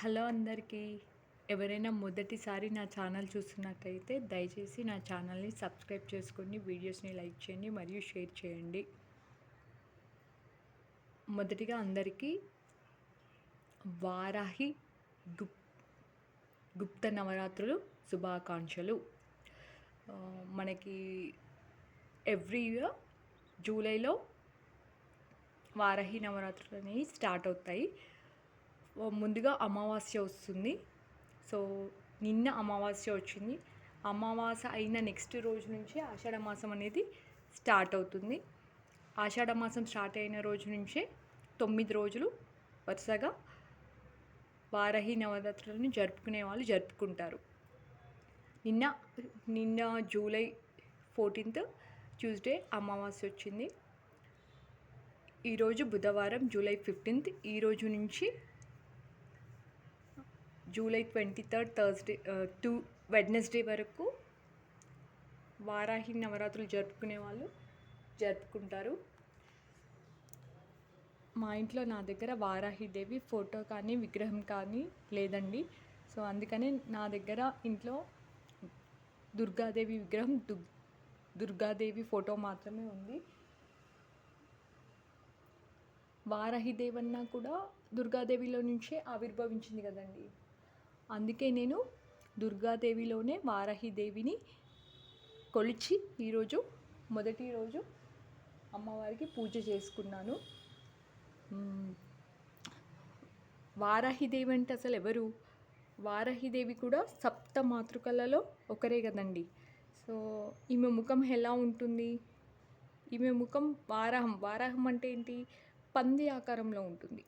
Hello అందరికీ. ఎవరైనా మొదటిసారి నా ఛానల్ చూస్తున్నట్లయితే దయచేసి నా ఛానల్ని సబ్స్క్రైబ్ చేసుకోండి, వీడియోస్ని లైక్ చేయండి మరియు షేర్ చేయండి. మొదటిగా అందరికీ వారాహి గుప్త నవరాత్రులు శుభాకాంక్షలు. మనకి ఎవ్రీ ఇయర్ జూలైలో వారాహి నవరాత్రులు అనేవి స్టార్ట్ అవుతాయి. ముందుగా అమావాస్య వస్తుంది. సో నిన్న అమావాస్య వచ్చింది. అమావాస్య అయిన నెక్స్ట్ రోజు నుంచి ఆషాఢ మాసం అనేది స్టార్ట్ అవుతుంది. ఆషాఢ మాసం స్టార్ట్ అయిన రోజు నుంచే 9 రోజులు వరుసగా వారాహి నవరాత్రులను జరుపుకునే వాళ్ళు జరుపుకుంటారు. నిన్న జూలై 14th ట్యూస్డే అమావాస్య వచ్చింది. ఈరోజు బుధవారం జూలై 15th. ఈరోజు నుంచి July 23rd Thursday to Wednesday వరకు వారాహి నవరాత్రులు జరుపుకునే వాళ్ళు జరుపుకుంటారు. మా ఇంట్లో నా దగ్గర వారాహిదేవి ఫోటో కానీ విగ్రహం కానీ లేదండి. సో అందుకని నా దగ్గర ఇంట్లో దుర్గాదేవి విగ్రహం, దుర్గాదేవి ఫోటో మాత్రమే ఉంది. వారాహిదేవి అన్నా కూడా దుర్గాదేవిలో నుంచే ఆవిర్భవించింది కదండి. అందుకే నేను దుర్గాదేవిలోనే వారాహిదేవిని కొలిచి ఈరోజు మొదటి రోజు అమ్మవారికి పూజ చేసుకున్నాను. వారాహిదేవి అంటే అసలు ఎవరు? వారాహిదేవి కూడా సప్త మాతృకలలో ఒకరే కదండి. సో ఈమె ముఖం ఎలా ఉంటుంది? ఈమె ముఖం వారాహం అంటే ఏంటి? పంది ఆకారంలో ఉంటుంది.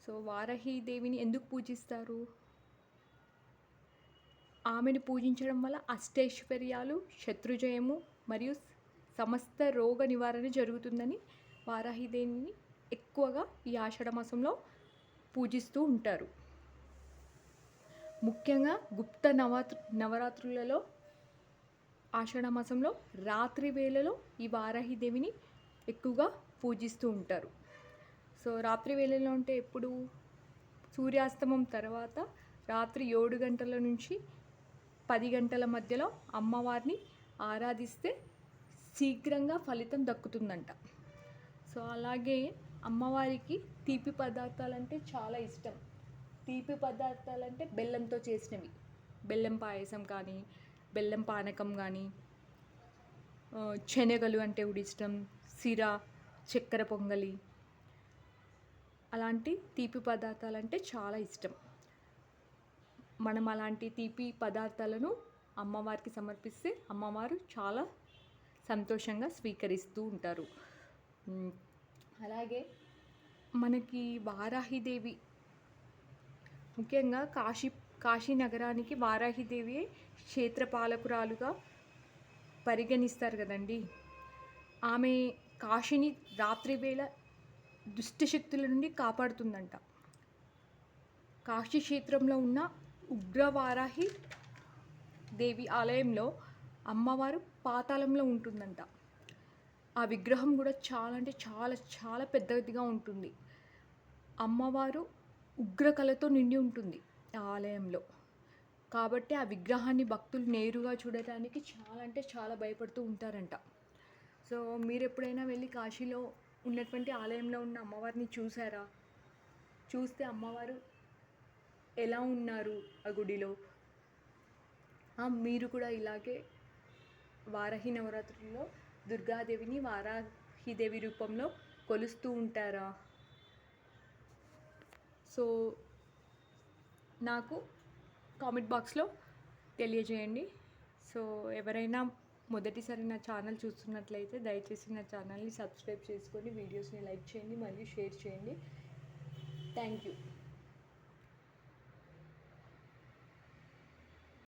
సో వారాహిదేవిని ఎందుకు పూజిస్తారు? ఆమెను పూజించడం వల్ల అష్టైశ్వర్యాలు, శత్రుజయము మరియు సమస్త రోగ నివారణ జరుగుతుందని వారాహిదేవిని ఎక్కువగా ఈ ఆషాఢ మాసంలో పూజిస్తూ ఉంటారు. ముఖ్యంగా గుప్త నవరాత్రులలో ఆషాఢ మాసంలో రాత్రి వేళలో ఈ వారాహిదేవిని ఎక్కువగా పూజిస్తూ ఉంటారు. సో రాత్రి వేళలో అంటే ఎప్పుడు? సూర్యాస్తమం తర్వాత రాత్రి 7 గంటల నుంచి 10 గంటల మధ్యలో అమ్మవారిని ఆరాధిస్తే శీఘ్రంగా ఫలితం దక్కుతుందంట. సో అలాగే అమ్మవారికి తీపి పదార్థాలంటే చాలా ఇష్టం. తీపి పదార్థాలంటే బెల్లంతో చేసినవి, బెల్లం పాయసం కానీ, బెల్లం పానకం కానీ, శనగలు అంటే కూడా ఇష్టం, సిర, చక్కెర పొంగలి, అలాంటి తీపి పదార్థాలంటే చాలా ఇష్టం. మనం అలాంటి తీపి పదార్థాలను అమ్మవారికి సమర్పిస్తే అమ్మవారు చాలా సంతోషంగా స్వీకరిస్తూ ఉంటారు. అలాగే మనకి వారాహిదేవి ముఖ్యంగా కాశీ నగరానికి వారాహిదేవి క్షేత్రపాలకురాలుగా పరిగణిస్తారు కదండి. ఆమె కాశీని రాత్రివేళ దుష్టశక్తుల నుండి కాపాడుతుందంట. కాశీ క్షేత్రంలో ఉన్న ఉగ్రవారాహి దేవి ఆలయంలో అమ్మవారు పాతాళంలో ఉంటుందంట. ఆ విగ్రహం కూడా చాలా అంటే చాలా చాలా పెద్దదిగా ఉంటుంది. అమ్మవారు ఉగ్రకళతో నిండి ఉంటుంది ఆ ఆలయంలో. కాబట్టి ఆ విగ్రహాన్ని భక్తులు నేరుగా చూడటానికి చాలా అంటే చాలా భయపడుతూ ఉంటారంట. సో మీరు ఎప్పుడైనా వెళ్ళి కాశీలో ఉన్నటువంటి ఆలయంలో ఉన్న అమ్మవారిని చూసారా? చూస్తే అమ్మవారు ఎలా ఉన్నారు ఆ గుడిలో? మీరు కూడా ఇలాగే వారాహి నవరాత్రుల్లో దుర్గాదేవిని వారాహిదేవి రూపంలో కొలుస్తూ ఉంటారా? సో నాకు కామెంట్ బాక్స్లో తెలియజేయండి. సో ఎవరైనా మొదటిసారి నా ఛానల్ చూస్తున్నట్లయితే దయచేసి నా ఛానల్ని సబ్స్క్రైబ్ చేసుకొని వీడియోస్ని లైక్ చేయండి మరియు షేర్ చేయండి. Thank you.